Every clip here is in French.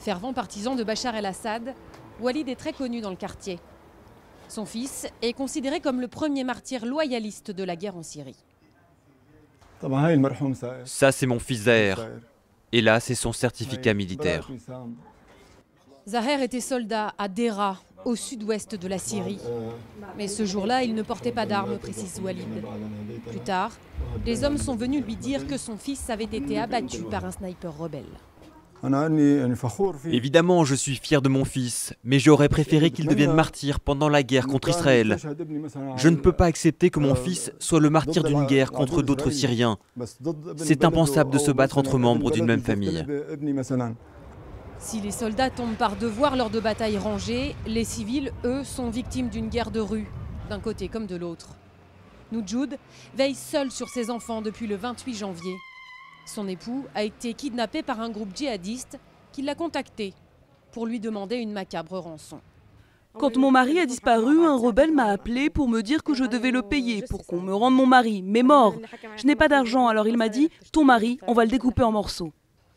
Fervent partisan de Bachar el-Assad, Walid est très connu dans le quartier. Son fils est considéré comme le premier martyr loyaliste de la guerre en Syrie. Ça, c'est mon fils Zaher. Et là, c'est son certificat militaire. Zaher était soldat à Deraa, au sud-ouest de la Syrie. Mais ce jour-là, il ne portait pas d'armes, précise Walid. Plus tard, les hommes sont venus lui dire que son fils avait été abattu par un sniper rebelle. Évidemment, je suis fier de mon fils, mais j'aurais préféré qu'il devienne martyr pendant la guerre contre Israël. Je ne peux pas accepter que mon fils soit le martyr d'une guerre contre d'autres Syriens. C'est impensable de se battre entre membres d'une même famille. Si les soldats tombent par devoir lors de batailles rangées, les civils, eux, sont victimes d'une guerre de rue, d'un côté comme de l'autre. Noujoud veille seul sur ses enfants depuis le 28 janvier. Son époux a été kidnappé par un groupe djihadiste qui l'a contacté pour lui demander une macabre rançon. Quand mon mari a disparu, un rebelle m'a appelé pour me dire que je devais le payer pour qu'on me rende mon mari, mais mort. Je n'ai pas d'argent, alors il m'a dit « Ton mari, on va le découper en morceaux ».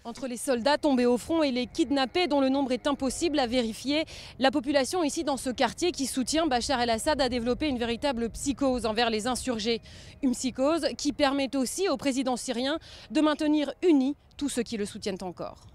Entre les soldats tombés au front et les kidnappés dont le nombre est impossible à vérifier, la population ici dans ce quartier qui soutient Bachar el-Assad a développé une véritable psychose envers les insurgés. Une psychose qui permet aussi au président syrien de maintenir unis tous ceux qui le soutiennent encore.